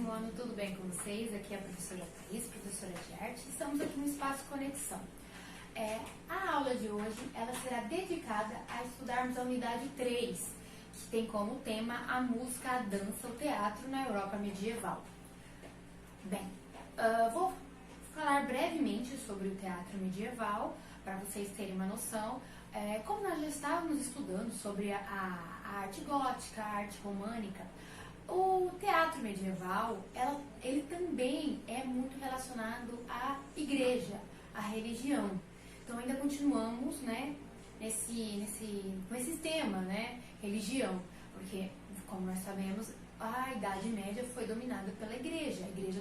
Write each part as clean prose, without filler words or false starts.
décimo ano, tudo bem com vocês? Aqui é a professora Thaís, professora de arte. Estamos aqui no Espaço Conexão. A aula de hoje ela será dedicada a estudarmos a unidade 3, que tem como tema a música, a dança, o teatro na Europa medieval. Bem, vou falar brevemente sobre o teatro medieval, para vocês terem uma noção. Como nós já estávamos estudando sobre a arte gótica, a arte românica, o teatro medieval, ele também é muito relacionado à igreja, à religião. Então ainda continuamos, né, com esse tema, né, religião, porque, como nós sabemos, a Idade Média foi dominada pela igreja, a igreja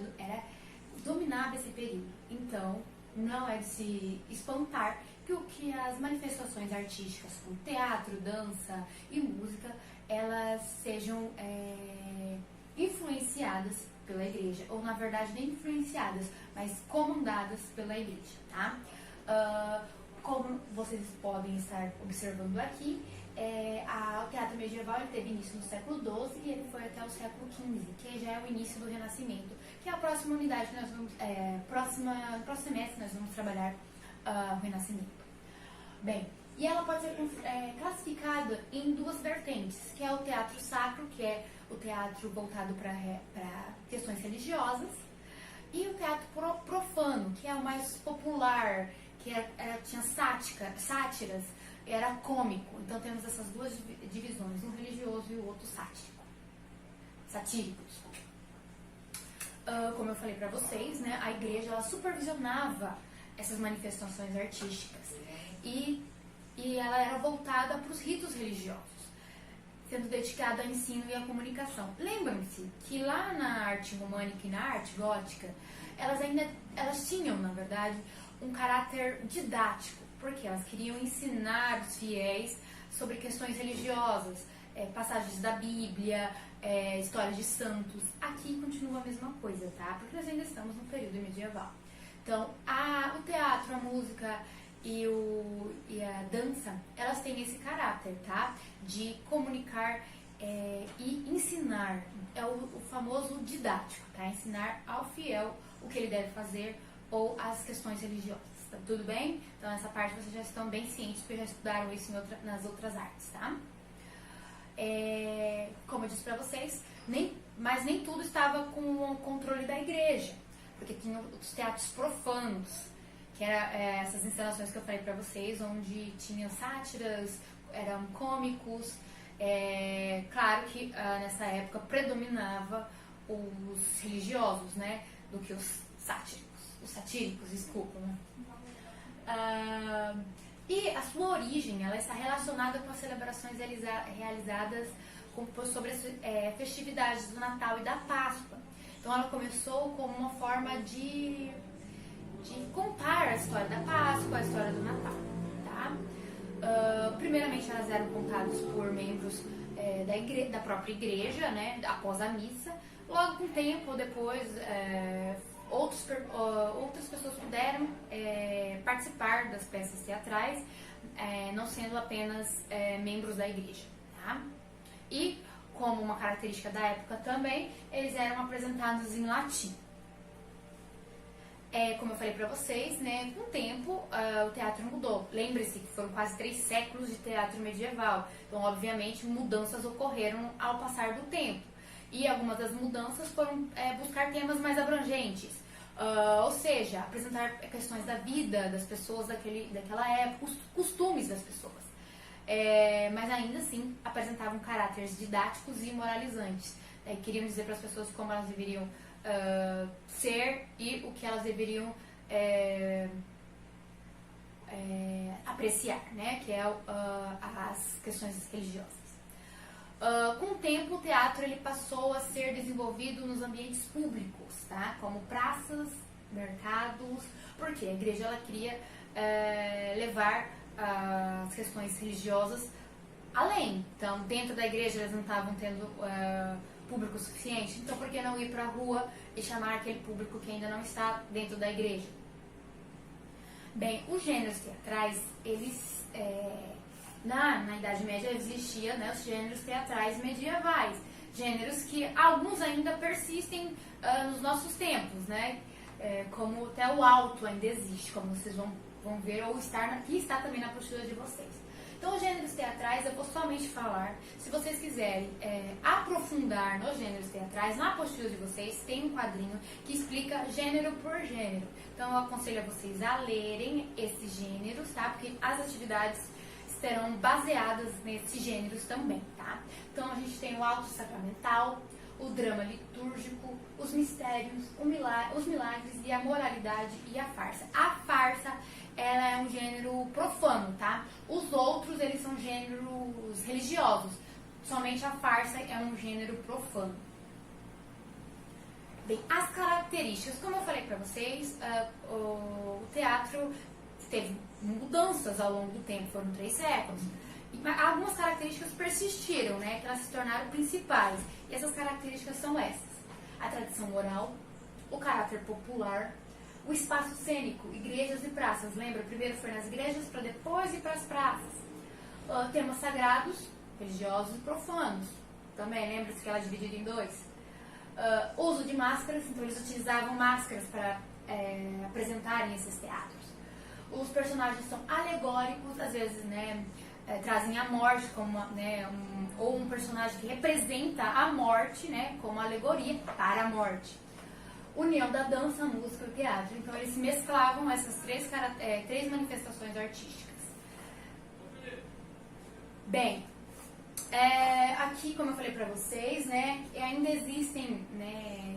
dominava esse período. Então, não é de se espantar que as manifestações artísticas, como teatro, dança e música, elas sejam influenciadas pela igreja, ou na verdade nem influenciadas, mas comandadas pela igreja, tá? Como vocês podem estar observando aqui, o teatro medieval ele teve início no século XII e ele foi até o século XV, que já é o início do Renascimento, que é a próxima unidade, no próximo semestre nós vamos trabalhar o Renascimento. Bem, e ela pode ser classificada em duas vertentes, que é o teatro sacro, que é o teatro voltado para questões religiosas, e o teatro profano, que é o mais popular, que tinha sátiras, era cômico. Então temos essas duas divisões, um religioso e o outro satírico. Como eu falei para vocês, né, a igreja ela supervisionava essas manifestações artísticas e ela era voltada para os ritos religiosos, sendo dedicada ao ensino e à comunicação. Lembram-se que lá na arte românica e na arte gótica, elas tinham, na verdade, um caráter didático, porque elas queriam ensinar os fiéis sobre questões religiosas, passagens da Bíblia, histórias de santos. Aqui continua a mesma coisa, tá? Porque nós ainda estamos no período medieval. Então, o teatro, a música e a dança, elas têm esse caráter, tá? De comunicar e ensinar. É o famoso didático, tá? Ensinar ao fiel o que ele deve fazer ou as questões religiosas. Tá tudo bem? Então, essa parte vocês já estão bem cientes, porque já estudaram isso nas outras artes, tá? Como eu disse pra vocês, mas nem tudo estava com o controle da igreja, porque tinha os teatros profanos, que eram essas encenações que eu falei pra vocês, onde tinham sátiras, eram cômicos. Claro que nessa época predominava os religiosos, né, do que os satíricos, desculpa, né? E a sua origem, ela está relacionada com as celebrações realizadas sobre as festividades do Natal e da Páscoa. Então ela começou como uma forma de contar a história da Páscoa, a história do Natal, tá? Primeiramente elas eram contadas por membros da própria igreja, né, após a missa. Logo com o tempo depois, outras pessoas puderam participar das peças teatrais, não sendo apenas membros da igreja, tá? E, como uma característica da época também, eles eram apresentados em latim. Como eu falei pra vocês, né, com o tempo o teatro mudou. Lembre-se que foram quase 3 séculos de teatro medieval, então obviamente mudanças ocorreram ao passar do tempo. E algumas das mudanças foram buscar temas mais abrangentes, ou seja, apresentar questões da vida das pessoas daquela época, os costumes das pessoas. Mas ainda assim apresentavam caráteres didáticos e moralizantes. Queriam dizer para as pessoas como elas deveriam ser e o que elas deveriam apreciar, né? Que é as questões religiosas. Com o tempo, o teatro ele passou a ser desenvolvido nos ambientes públicos, tá? Como praças, mercados, porque a igreja ela queria levar as questões religiosas além. Então, dentro da igreja eles não estavam tendo público suficiente, então por que não ir para a rua e chamar aquele público que ainda não está dentro da igreja? Bem, os gêneros teatrais, eles na Idade Média existia, né, os gêneros teatrais medievais, gêneros que alguns ainda persistem nos nossos tempos, né? Como até o alto ainda existe, como vocês vão ver, ou que está também na apostila de vocês. Então, os gêneros teatrais eu vou somente falar. Se vocês quiserem aprofundar nos gêneros teatrais, na apostila de vocês tem um quadrinho que explica gênero por gênero. Então, eu aconselho a vocês a lerem esses gêneros, tá? Porque as atividades serão baseadas nesses gêneros também, tá? Então, a gente tem o alto sacramental, o drama litúrgico, os mistérios, os milagres e a moralidade e a farsa. A farsa, ela é um gênero profano, tá? Os outros, eles são gêneros religiosos. Somente a farsa é um gênero profano. Bem, as características, como eu falei pra vocês, o teatro teve mudanças ao longo do tempo, foram 3 séculos. Algumas características persistiram, né, que elas se tornaram principais. E essas características são essas: a tradição oral, o caráter popular, o espaço cênico, igrejas e praças. Lembra? Primeiro foi nas igrejas, para depois ir para as praças. Temas sagrados, religiosos e profanos. Também, lembra-se que ela é dividida em 2. Uso de máscaras, então eles utilizavam máscaras para apresentarem esses teatros. Os personagens são alegóricos, às vezes, né, trazem a morte como ou um personagem que representa a morte, né, como alegoria para a morte. União da dança, música e teatro. Então eles mesclavam essas 3 manifestações artísticas. Bem, aqui, como eu falei para vocês, né, ainda existem, né,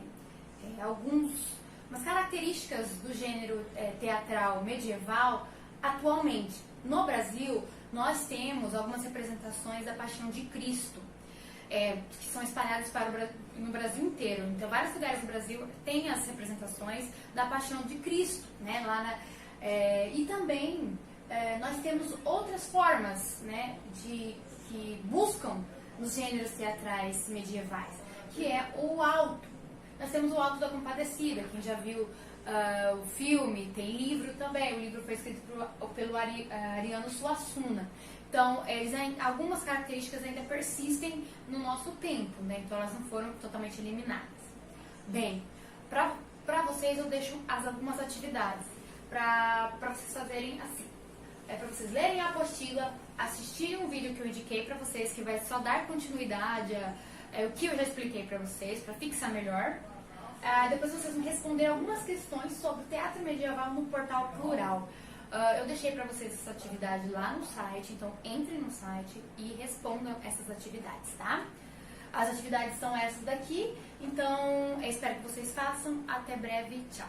umas características do gênero teatral medieval atualmente. No Brasil, nós temos algumas representações da Paixão de Cristo, que são espalhadas no Brasil inteiro. Então, vários lugares do Brasil têm as representações da Paixão de Cristo, né? E também nós temos outras formas, né, que buscam nos gêneros teatrais medievais, que é o alto. Nós temos o Alto da Compadecida, quem já viu o filme, tem livro também. O livro foi escrito pelo Ariano Suassuna. Então, algumas características ainda persistem no nosso tempo, né? Então, elas não foram totalmente eliminadas. Bem, para vocês eu deixo algumas atividades para vocês fazerem assim. Para vocês lerem a apostila, assistirem um vídeo que eu indiquei para vocês, que vai só dar continuidade o que eu já expliquei para vocês, para fixar melhor. Depois vocês me responderem algumas questões sobre o teatro medieval no portal Plural. Eu deixei para vocês essa atividade lá no site, então entrem no site e respondam essas atividades, tá? As atividades são essas daqui, então eu espero que vocês façam. Até breve, tchau!